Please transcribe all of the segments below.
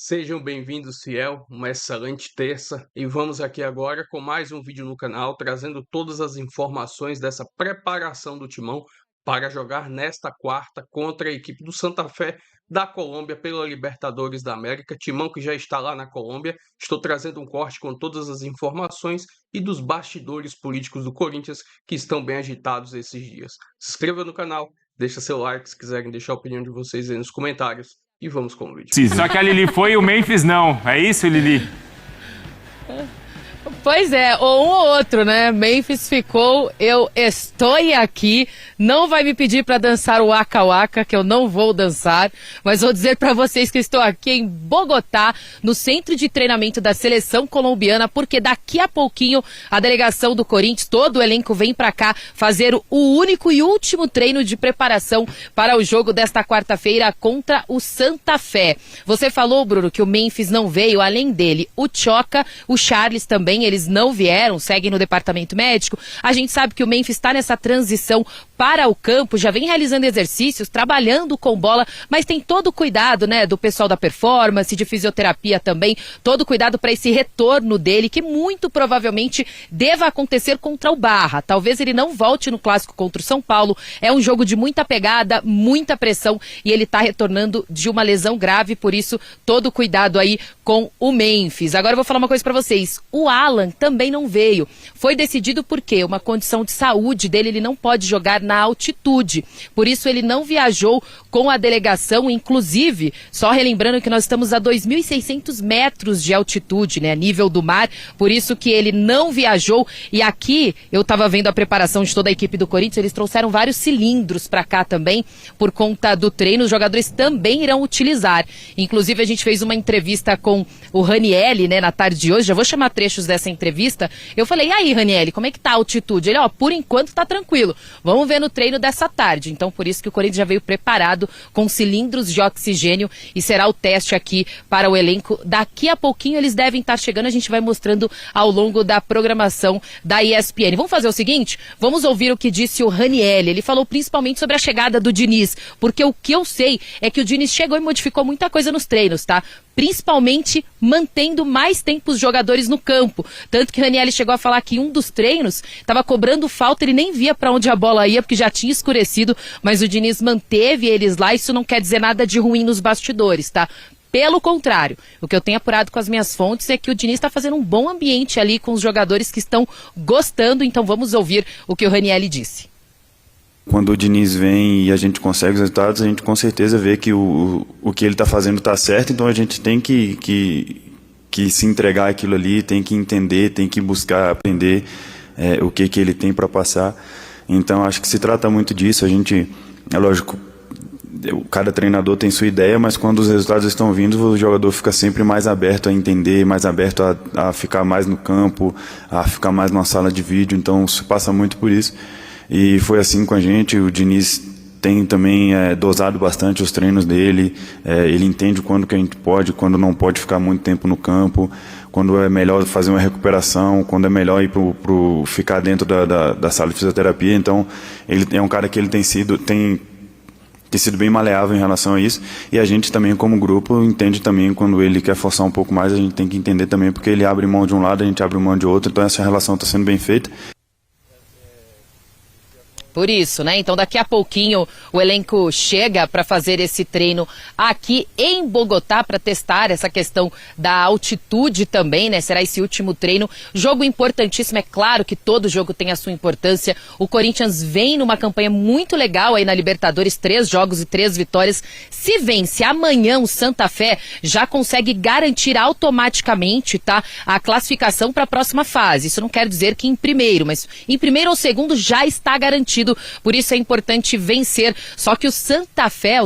Sejam bem-vindos, fiel, uma excelente terça e vamos aqui agora com mais um vídeo no canal, trazendo todas as informações dessa preparação do Timão para jogar nesta quarta contra a equipe do Santa Fé da Colômbia pela Libertadores da América. Timão que já está lá na Colômbia. Estou trazendo um corte com todas as informações e dos bastidores políticos do Corinthians que estão bem agitados esses dias. Se inscreva no canal, deixa seu like se quiserem deixar a opinião de vocês aí nos comentários. E vamos com o vídeo. Só que a Lili foi e o Memphis não. É isso, Lili? Pois é, ou um ou outro, né? Memphis ficou, eu estou aqui, não vai me pedir para dançar o Waka Waka, que eu não vou dançar, mas vou dizer para vocês que estou aqui em Bogotá, no centro de treinamento da seleção colombiana, porque daqui a pouquinho a delegação do Corinthians, todo o elenco vem para cá fazer o único e último treino de preparação para o jogo desta quarta-feira contra o Santa Fé. Você falou, Bruno, que o Memphis não veio, além dele, o Choca, o Charles também, eles não vieram, seguem no departamento médico. A gente sabe que o Memphis está nessa transição para o campo, já vem realizando exercícios, trabalhando com bola, mas tem todo o cuidado, né, do pessoal da performance, de fisioterapia também, todo o cuidado para esse retorno dele, que muito provavelmente deva acontecer contra o Barra. Talvez ele não volte no clássico contra o São Paulo, é um jogo de muita pegada, muita pressão, e ele está retornando de uma lesão grave, por isso todo o cuidado aí com o Memphis. Agora eu vou falar uma coisa para vocês, o Alan também não veio, foi decidido porque uma condição de saúde dele, ele não pode jogar na altitude, por isso ele não viajou com a delegação, inclusive, só relembrando que nós estamos a 2.600 metros de altitude, né, nível do mar, por isso que ele não viajou, e aqui eu estava vendo a preparação de toda a equipe do Corinthians, eles trouxeram vários cilindros para cá também, por conta do treino, os jogadores também irão utilizar, inclusive a gente fez uma entrevista com o Ranielli, né, na tarde de hoje, já vou chamar trechos dessa entrevista, eu falei, e aí Ranielli, como é que tá a altitude? Ele, por enquanto tá tranquilo, vamos ver no treino dessa tarde, então por isso que o Corinthians já veio preparado com cilindros de oxigênio e será o teste aqui para o elenco, daqui a pouquinho eles devem estar chegando, a gente vai mostrando ao longo da programação da ESPN. Vamos fazer o seguinte, vamos ouvir o que disse o Ranielli, ele falou principalmente sobre a chegada do Diniz, porque o que eu sei é que o Diniz chegou e modificou muita coisa nos treinos, tá? Principalmente mantendo mais tempo os jogadores no campo. Tanto que o Ranielli chegou a falar que um dos treinos estava cobrando falta, ele nem via para onde a bola ia, porque já tinha escurecido, mas o Diniz manteve eles lá, isso não quer dizer nada de ruim nos bastidores, tá? Pelo contrário, o que eu tenho apurado com as minhas fontes é que o Diniz está fazendo um bom ambiente ali com os jogadores que estão gostando, então vamos ouvir o que o Ranielli disse. Quando o Diniz vem e a gente consegue os resultados, a gente com certeza vê que o que ele está fazendo está certo, então a gente tem que se entregar aquilo ali, tem que entender, tem que buscar aprender o que ele tem para passar. Então acho que se trata muito disso, a gente, é lógico, cada treinador tem sua ideia, mas quando os resultados estão vindo, o jogador fica sempre mais aberto a entender, mais aberto a ficar mais no campo, a ficar mais numa sala de vídeo, então se passa muito por isso. E foi assim com a gente, o Diniz tem também dosado bastante os treinos dele, ele entende quando que a gente pode, quando não pode ficar muito tempo no campo, quando é melhor fazer uma recuperação, quando é melhor ir ficar dentro da sala de fisioterapia, então ele é um cara que ele tem sido bem maleável em relação a isso, e a gente também como grupo entende também quando ele quer forçar um pouco mais, a gente tem que entender também, porque ele abre mão de um lado, a gente abre mão de outro, então essa relação está sendo bem feita. Por isso, né? Então daqui a pouquinho o elenco chega para fazer esse treino aqui em Bogotá para testar essa questão da altitude também, né? Será esse último treino. Jogo importantíssimo, é claro que todo jogo tem a sua importância. O Corinthians vem numa campanha muito legal aí na Libertadores, 3 jogos e 3 vitórias. Se vence amanhã o Santa Fé, já consegue garantir automaticamente, tá, a classificação para a próxima fase. Isso não quer dizer que em primeiro, mas em primeiro ou segundo já está garantido. Por isso é importante vencer, só que o Santa Fé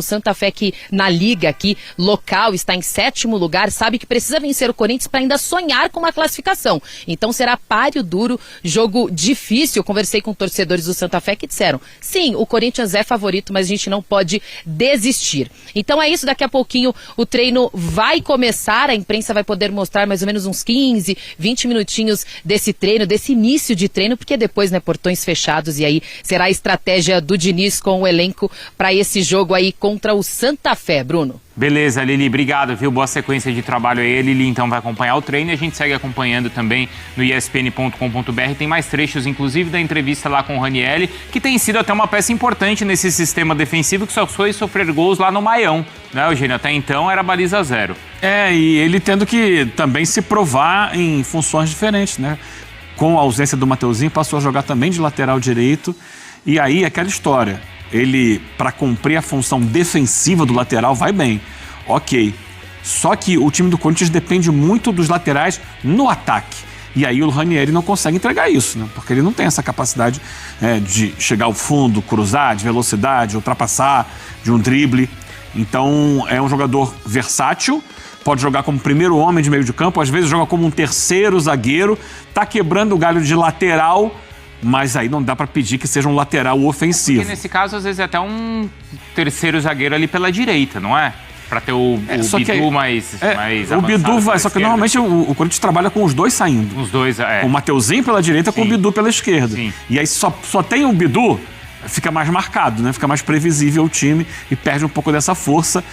que na liga aqui, local, está em 7º lugar, sabe que precisa vencer o Corinthians para ainda sonhar com uma classificação, então será páreo duro, jogo difícil. Eu conversei com torcedores do Santa Fé que disseram, sim, o Corinthians é favorito, mas a gente não pode desistir. Então é isso, daqui a pouquinho o treino vai começar, a imprensa vai poder mostrar mais ou menos uns 15, 20 minutinhos desse treino, desse início de treino, porque depois, né, portões fechados, e aí será a estratégia do Diniz com o elenco para esse jogo aí contra o Santa Fé, Bruno. Beleza, Lili, obrigado, viu? Boa sequência de trabalho aí. A Lili, então, vai acompanhar o treino e a gente segue acompanhando também no espn.com.br. Tem mais trechos, inclusive, da entrevista lá com o Ranieri, que tem sido até uma peça importante nesse sistema defensivo que só foi sofrer gols lá no Maião, né, Eugênio? Até então era baliza 0. E ele tendo que também se provar em funções diferentes, né? Com a ausência do Mateuzinho, passou a jogar também de lateral direito. E aí, aquela história. Ele, para cumprir a função defensiva do lateral, vai bem. Ok. Só que o time do Corinthians depende muito dos laterais no ataque. E aí o Ranieri não consegue entregar isso, né? Porque ele não tem essa capacidade de chegar ao fundo, cruzar, de velocidade, ultrapassar, de um drible. Então é um jogador versátil, pode jogar como primeiro homem de meio de campo, às vezes joga como um terceiro zagueiro, tá quebrando o galho de lateral, mas aí não dá para pedir que seja um lateral ofensivo. Porque nesse caso, às vezes, é até um terceiro zagueiro ali pela direita, não é? Para ter o Bidu mais o Bidu vai, só que normalmente o Corinthians trabalha com os dois saindo. Os dois, Com o Mateuzinho pela direita, com o Bidu pela esquerda. Sim. E aí só tem o Bidu, fica mais marcado, né? Fica mais previsível o time e perde um pouco dessa força.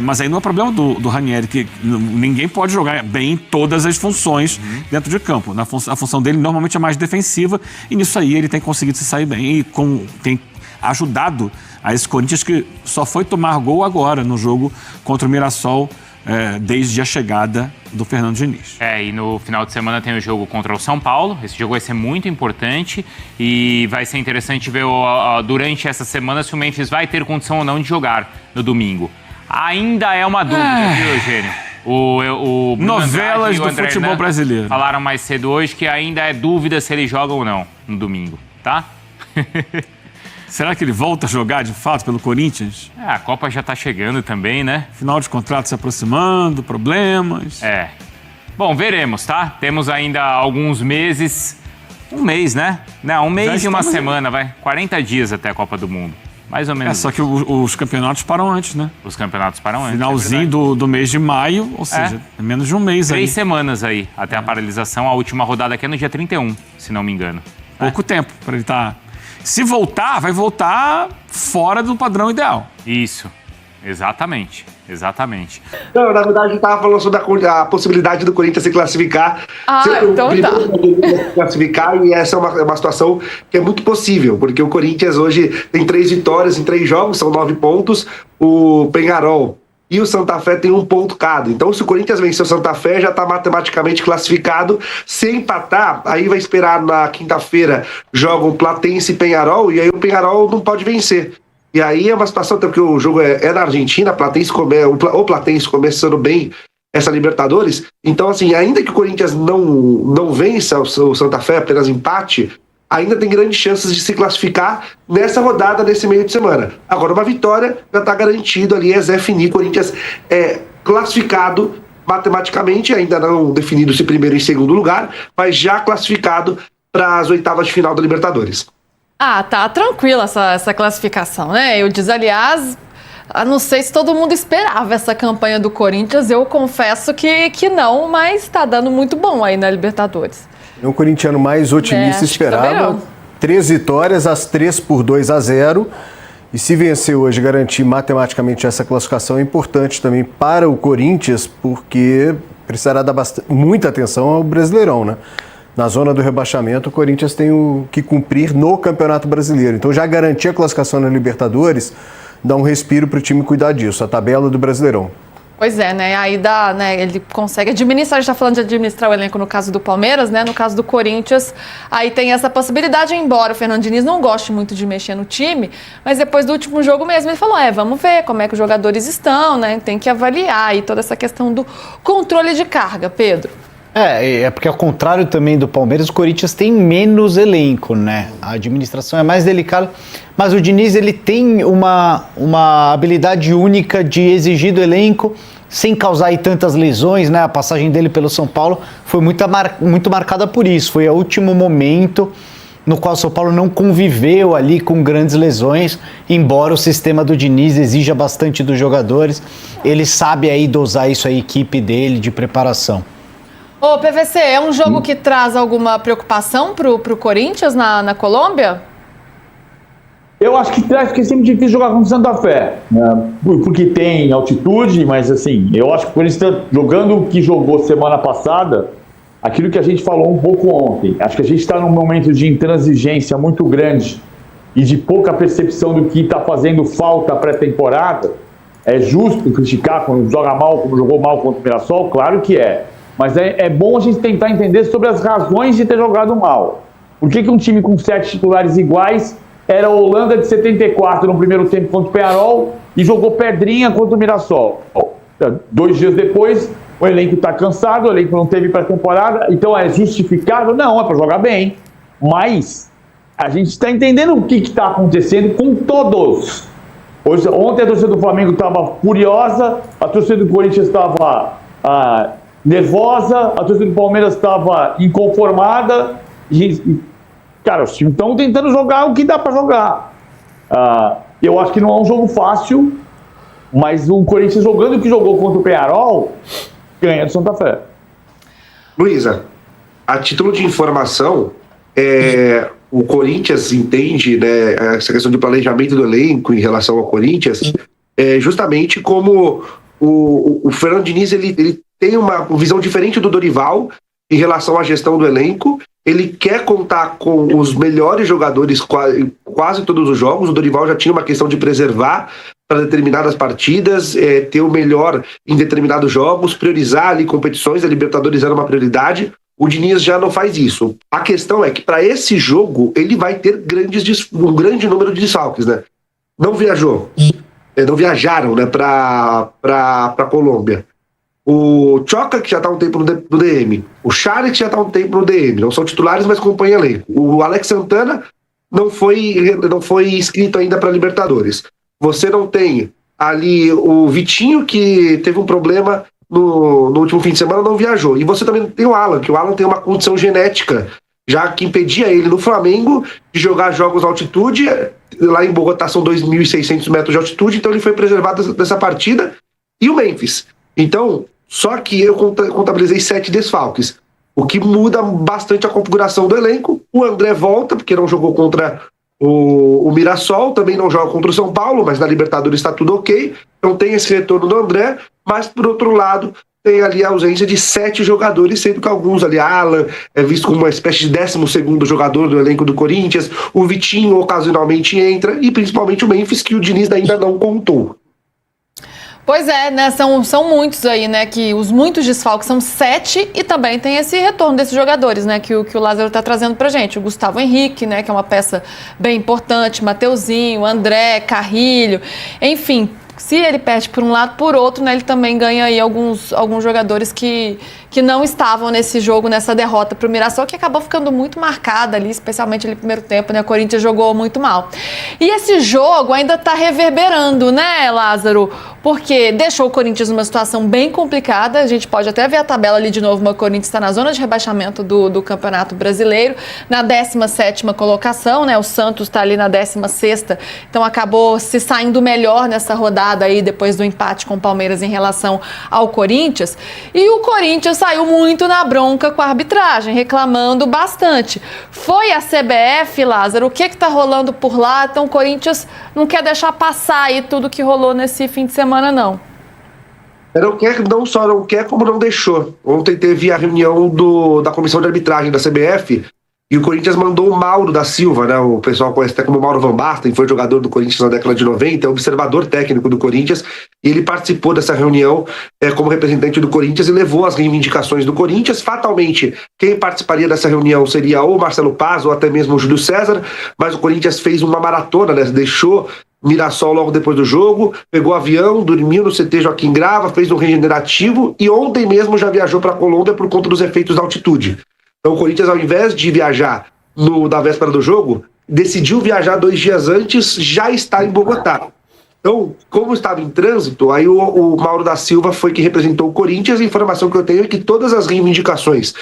Mas aí não é problema do Ranieri, que ninguém pode jogar bem todas as funções dentro de campo. A função dele normalmente é mais defensiva e nisso aí ele tem conseguido se sair bem e tem ajudado a esse Corinthians que só foi tomar gol agora no jogo contra o Mirassol desde a chegada do Fernando Diniz. E no final de semana tem o jogo contra o São Paulo. Esse jogo vai ser muito importante e vai ser interessante ver durante essa semana se o Memphis vai ter condição ou não de jogar no domingo. Ainda é uma dúvida, viu, Eugênio? O Novelas do futebol brasileiro. Falaram mais cedo hoje que ainda é dúvida se ele joga ou não no domingo, tá? Será que ele volta a jogar, de fato, pelo Corinthians? A Copa já tá chegando também, né? Final de contrato se aproximando, problemas. Bom, veremos, tá? Temos ainda alguns meses. Um mês, né? Não, um mês e uma semana, vai. 40 dias até a Copa do Mundo. Mais ou menos. Só que os campeonatos param antes, né? Os campeonatos param antes. Finalzinho do mês de maio, ou seja, é menos de um mês 3 semanas aí, até a paralisação. A última rodada aqui é no dia 31, se não me engano. Pouco tempo para ele estar... Se voltar, vai voltar fora do padrão ideal. Isso, exatamente. Não, na verdade, a gente estava falando sobre a possibilidade do Corinthians se classificar. Então tá. Se classificar, e essa é uma situação que é muito possível, porque o Corinthians hoje tem 3 vitórias em 3 jogos, são 9 pontos. O Peñarol e o Santa Fé tem 1 ponto cada. Então, se o Corinthians vencer o Santa Fé, já está matematicamente classificado. Se empatar, aí vai esperar na quinta-feira, jogam Platense e Peñarol, e aí o Peñarol não pode vencer. E aí é uma situação, até porque o jogo é na Argentina, o Platense começando bem essa Libertadores. Então, assim, ainda que o Corinthians não vença o Santa Fé, apenas empate, ainda tem grandes chances de se classificar nessa rodada, nesse meio de semana. Agora, uma vitória já está garantido ali, é Zé Fini. Corinthians é classificado matematicamente, ainda não definido se primeiro e segundo lugar, mas já classificado para as oitavas de final da Libertadores. Tá tranquila essa classificação, né? Eu disse, aliás, não sei se todo mundo esperava essa campanha do Corinthians, eu confesso que não, mas tá dando muito bom aí na Libertadores. O corintiano mais otimista esperava 3 vitórias, as 3 por 2-0, e se vencer hoje, garantir matematicamente essa classificação é importante também para o Corinthians, porque precisará dar muita atenção ao Brasileirão, né? Na zona do rebaixamento, o Corinthians tem que cumprir no Campeonato Brasileiro. Então, já garantir a classificação na Libertadores, dá um respiro para o time cuidar disso, a tabela do Brasileirão. Pois é, né? Aí dá, né? Ele consegue administrar, a gente está falando de administrar o elenco no caso do Palmeiras, né? No caso do Corinthians, aí tem essa possibilidade, embora o Fernando Diniz não goste muito de mexer no time, mas depois do último jogo mesmo, ele falou, vamos ver como é que os jogadores estão, né? Tem que avaliar aí toda essa questão do controle de carga, Pedro. É porque ao contrário também do Palmeiras, o Corinthians tem menos elenco, né? A administração é mais delicada, mas o Diniz ele tem uma habilidade única de exigir do elenco sem causar aí tantas lesões, né? A passagem dele pelo São Paulo foi muito marcada por isso, foi o último momento no qual o São Paulo não conviveu ali com grandes lesões, embora o sistema do Diniz exija bastante dos jogadores, ele sabe aí dosar isso à equipe dele de preparação. Ô, PVC, é um jogo que traz alguma preocupação pro Corinthians na Colômbia? Eu acho que é sempre difícil jogar contra o Santa Fé, né? Porque tem altitude, mas assim, eu acho que por isso está jogando o que jogou semana passada, aquilo que a gente falou um pouco ontem. Acho que a gente está num momento de intransigência muito grande e de pouca percepção do que está fazendo falta pré-temporada. É justo criticar quando joga mal, como jogou mal contra o Mirassol? Claro que é. Mas é bom a gente tentar entender sobre as razões de ter jogado mal. Por que um time com 7 titulares iguais era a Holanda de 74 no primeiro tempo contra o Peñarol e jogou pedrinha contra o Mirassol? 2 dias depois, o elenco está cansado, o elenco não teve pré-temporada, então é justificável? Não, é para jogar bem. Mas a gente está entendendo o que está acontecendo com todos. Ontem a torcida do Flamengo estava furiosa, a torcida do Corinthians estava nervosa, a torcida do Palmeiras estava inconformada. Cara, os times estão tentando jogar o que dá para jogar. Eu acho que não é um jogo fácil, mas o Corinthians jogando o que jogou contra o Peñarol, ganha do Santa Fé. Luísa, a título de informação, o Corinthians entende, né, essa questão de planejamento do elenco em relação ao Corinthians, justamente como o Fernando Diniz ele tem uma visão diferente do Dorival em relação à gestão do elenco. Ele quer contar com os melhores jogadores quase todos os jogos. O Dorival já tinha uma questão de preservar para determinadas partidas, ter o melhor em determinados jogos, priorizar ali competições. A Libertadores era uma prioridade. O Diniz já não faz isso. A questão é que para esse jogo ele vai ter um grande número de desfalques, né? Não viajaram, né, para Colômbia. O Choca, que já está há um tempo no DM. O Charles, que já está há um tempo no DM. Não são titulares, mas acompanham elenco. O Alex Santana não foi inscrito ainda para Libertadores. Você não tem ali o Vitinho, que teve um problema no último fim de semana, não viajou. E você também tem o Alan, que o Alan tem uma condição genética, já que impedia ele no Flamengo de jogar jogos à altitude. Lá em Bogotá são 2.600 metros de altitude, então ele foi preservado dessa partida. E o Memphis. Então, só que eu contabilizei 7 desfalques, o que muda bastante a configuração do elenco. O André volta, porque não jogou contra o Mirassol, também não joga contra o São Paulo, mas na Libertadores está tudo ok. Então tem esse retorno do André, mas por outro lado tem ali a ausência de 7 jogadores, sendo que alguns ali, Alan é visto como uma espécie de 12º jogador do elenco do Corinthians, o Vitinho ocasionalmente entra, e principalmente o Memphis, que o Diniz ainda não contou. Pois é, né? São muitos aí, né? Que os muitos desfalques são 7, e também tem esse retorno desses jogadores, né? Que o Lázaro tá trazendo pra gente. O Gustavo Henrique, né? Que é uma peça bem importante. Mateuzinho, André, Carrilho, enfim. Se ele perde por um lado, por outro, né, ele também ganha aí alguns jogadores que não estavam nesse jogo, nessa derrota para o Mirassol, que acabou ficando muito marcada ali, especialmente ali no primeiro tempo, né? O Corinthians jogou muito mal. E esse jogo ainda está reverberando, né, Lázaro? Porque deixou o Corinthians numa situação bem complicada. A gente pode até ver a tabela ali de novo, mas o Corinthians está na zona de rebaixamento do Campeonato Brasileiro, na 17ª colocação, né? O Santos está ali na 16ª, então acabou se saindo melhor nessa rodada aí, depois do empate com o Palmeiras em relação ao Corinthians. E o Corinthians saiu muito na bronca com a arbitragem, reclamando bastante. Foi a CBF, Lázaro, o que está rolando por lá? Então o Corinthians não quer deixar passar aí tudo que rolou nesse fim de semana, não. Não só não quer, como não deixou. Ontem teve a reunião da comissão de arbitragem da CBF, e o Corinthians mandou o Mauro da Silva, né? O pessoal conhece até como Mauro Van Basten, foi jogador do Corinthians na década de 90, é observador técnico do Corinthians, e ele participou dessa reunião como representante do Corinthians e levou as reivindicações do Corinthians. Fatalmente, quem participaria dessa reunião seria ou Marcelo Paz ou até mesmo o Júlio César, mas o Corinthians fez uma maratona, né? Deixou Mirassol logo depois do jogo, pegou avião, dormiu no CT Joaquim Grava, fez um regenerativo e ontem mesmo já viajou para a Colômbia por conta dos efeitos da altitude. Então o Corinthians, ao invés de viajar na véspera do jogo, decidiu viajar 2 dias antes, já está em Bogotá. Então, como estava em trânsito, aí o Mauro da Silva foi que representou o Corinthians. A informação que eu tenho é que todas as reivindicações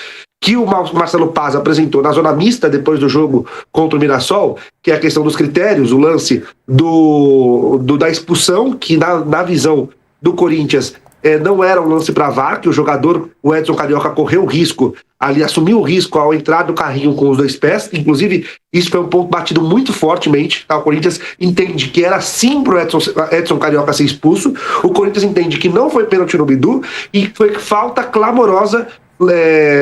que o Marcelo Paz apresentou na zona mista depois do jogo contra o Mirassol, que é a questão dos critérios, o lance da expulsão, que na visão do Corinthians não era um lance para VAR, que o jogador, o Edson Carioca, correu o risco, ali assumiu o risco ao entrar no carrinho com os dois pés. Inclusive, isso foi um ponto batido muito fortemente. Tá? O Corinthians entende que era sim pro Edson Carioca ser expulso. O Corinthians entende que não foi pênalti no Bidu e foi falta clamorosa,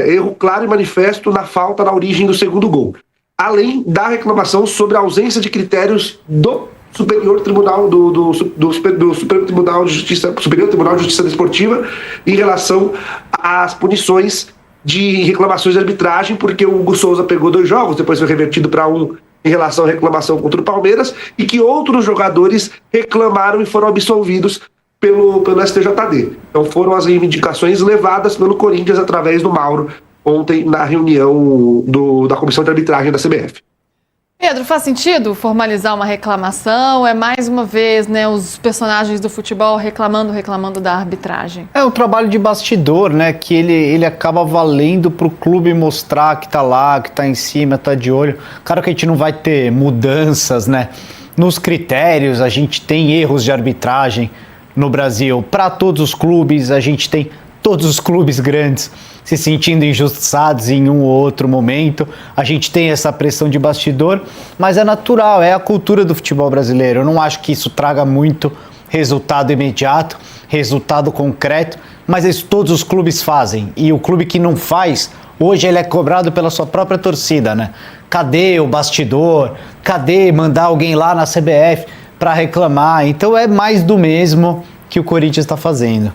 erro claro e manifesto na falta na origem do segundo gol. Além da reclamação sobre a ausência de critérios do Superior Tribunal Superior Tribunal de Justiça Desportiva em relação às punições de reclamações de arbitragem, porque o Hugo Souza pegou 2 jogos, depois foi revertido para 1 em relação à reclamação contra o Palmeiras, e que outros jogadores reclamaram e foram absolvidos pelo STJD. Então foram as reivindicações levadas pelo Corinthians através do Mauro ontem na reunião da Comissão de Arbitragem da CBF. Pedro, faz sentido formalizar uma reclamação? É mais uma vez, né, os personagens do futebol reclamando da arbitragem? É um trabalho de bastidor, né, que ele acaba valendo pro clube mostrar que tá lá, que tá em cima, tá de olho. Claro que a gente não vai ter mudanças, né, nos critérios, a gente tem erros de arbitragem no Brasil. Para todos os clubes, a gente tem todos os clubes grandes se sentindo injustiçados em um ou outro momento. A gente tem essa pressão de bastidor, mas é natural, é a cultura do futebol brasileiro. Eu não acho que isso traga muito resultado imediato, resultado concreto, mas isso todos os clubes fazem. E o clube que não faz, hoje ele é cobrado pela sua própria torcida, né? Cadê o bastidor? Cadê mandar alguém lá na CBF para reclamar? Então é mais do mesmo que o Corinthians está fazendo.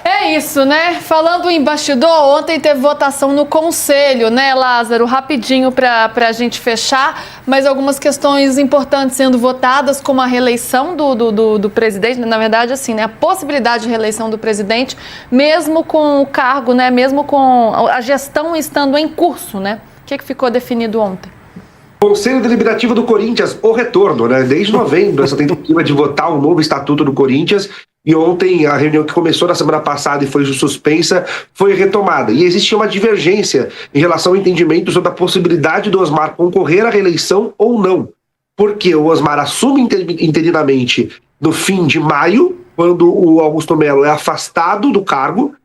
É isso, né? Falando em bastidor, ontem teve votação no Conselho, né, Lázaro? Rapidinho para a gente fechar, mas algumas questões importantes sendo votadas, como a reeleição do presidente, na verdade, assim, né, a possibilidade de reeleição do presidente, mesmo com o cargo, né, mesmo com a gestão estando em curso, né? O que ficou definido ontem? Conselho Deliberativo do Corinthians, o retorno, né? Desde novembro, essa tentativa de votar um novo estatuto do Corinthians. E ontem, a reunião que começou na semana passada e foi suspensa, foi retomada. E existia uma divergência em relação ao entendimento sobre a possibilidade do Osmar concorrer à reeleição ou não. Porque o Osmar assume interinamente no fim de maio, quando o Augusto Melo é afastado do cargo,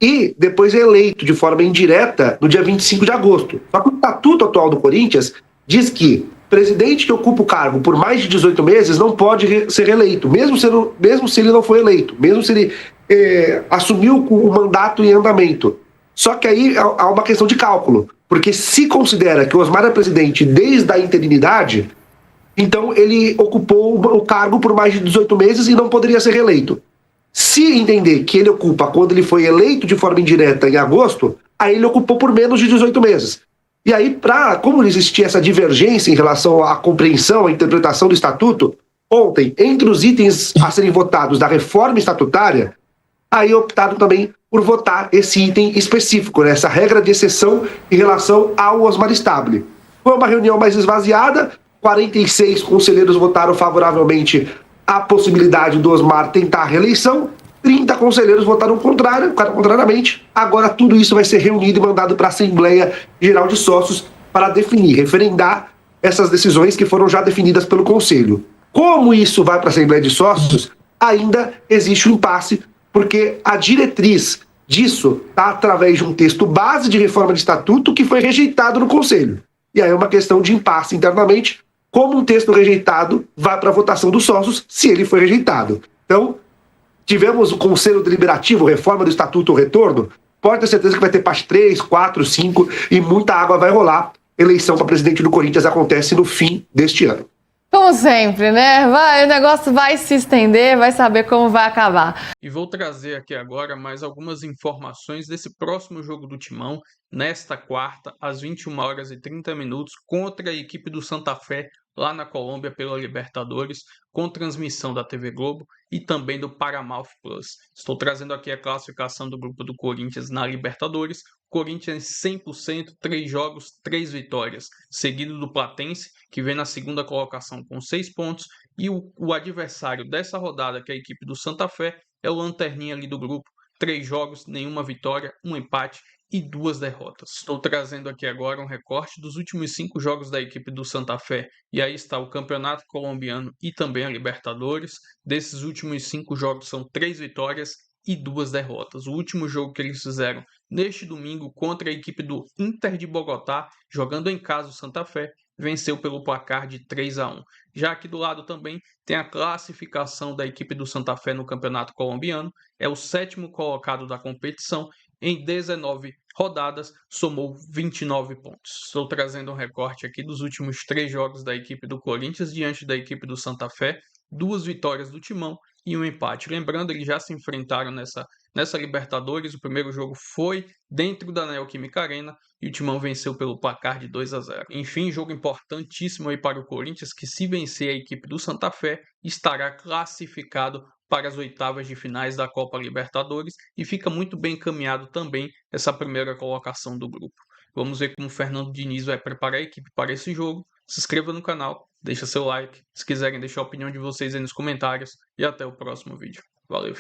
e depois é eleito de forma indireta no dia 25 de agosto. Só que o estatuto atual do Corinthians diz que presidente que ocupa o cargo por mais de 18 meses não pode ser reeleito, mesmo se ele não for eleito, mesmo se ele assumiu o mandato em andamento. Só que aí há uma questão de cálculo, porque se considera que o Osmar é presidente desde a interinidade, então ele ocupou o cargo por mais de 18 meses e não poderia ser reeleito. Se entender que ele ocupa quando ele foi eleito de forma indireta em agosto, aí ele ocupou por menos de 18 meses. E aí, como existia essa divergência em relação à compreensão, à interpretação do estatuto, ontem, entre os itens a serem votados da reforma estatutária, aí optaram também por votar esse item específico, né, essa regra de exceção em relação ao Osmar Stabile. Foi uma reunião mais esvaziada, 46 conselheiros votaram favoravelmente à possibilidade do Osmar tentar a reeleição, 30 conselheiros votaram contrariamente. Agora tudo isso vai ser reunido e mandado para a Assembleia Geral de Sócios para definir, referendar essas decisões que foram já definidas pelo Conselho. Como isso vai para a Assembleia de Sócios, ainda existe um impasse, porque a diretriz disso está através de um texto base de reforma de estatuto que foi rejeitado no Conselho. E aí é uma questão de impasse internamente, como um texto rejeitado vai para a votação dos sócios se ele foi rejeitado. Então, tivemos o Conselho Deliberativo, reforma do Estatuto, o retorno. Pode ter certeza que vai ter parte 3, 4, 5 e muita água vai rolar. Eleição para presidente do Corinthians acontece no fim deste ano. Como sempre, né? O negócio vai se estender, vai saber como vai acabar. E vou trazer aqui agora mais algumas informações desse próximo jogo do Timão, nesta quarta, às 21h30, contra a equipe do Santa Fé, lá na Colômbia, pela Libertadores, com transmissão da TV Globo e também do Paramount Plus. Estou trazendo aqui a classificação do grupo do Corinthians na Libertadores. Corinthians 100%, 3 jogos, 3 vitórias, seguido do Platense, que vem na segunda colocação com 6 pontos, e o adversário dessa rodada, que é a equipe do Santa Fé, é o lanterninha ali do grupo, 3 jogos, nenhuma vitória, um empate e 2 derrotas. Estou trazendo aqui agora um recorte dos últimos 5 jogos da equipe do Santa Fé, e aí está o Campeonato Colombiano e também a Libertadores. Desses últimos 5 jogos são 3 vitórias e 2 derrotas. O último jogo que eles fizeram neste domingo contra a equipe do Inter de Bogotá, jogando em casa o Santa Fé, venceu pelo placar de 3-1. Já aqui do lado também tem a classificação da equipe do Santa Fé no Campeonato Colombiano, é o 7º colocado da competição, em 19 rodadas, somou 29 pontos. Estou trazendo um recorte aqui dos últimos 3 jogos da equipe do Corinthians diante da equipe do Santa Fé, 2 vitórias do Timão e um empate. Lembrando, eles já se enfrentaram nessa Libertadores, o primeiro jogo foi dentro da Neoquímica Arena e o Timão venceu pelo placar de 2-0. Enfim, jogo importantíssimo aí para o Corinthians, que se vencer a equipe do Santa Fé, estará classificado para as oitavas de finais da Copa Libertadores e fica muito bem encaminhado também essa primeira colocação do grupo. Vamos ver como o Fernando Diniz vai preparar a equipe para esse jogo. Se inscreva no canal, deixa seu like, se quiserem deixar a opinião de vocês aí nos comentários e até o próximo vídeo. Valeu, filho.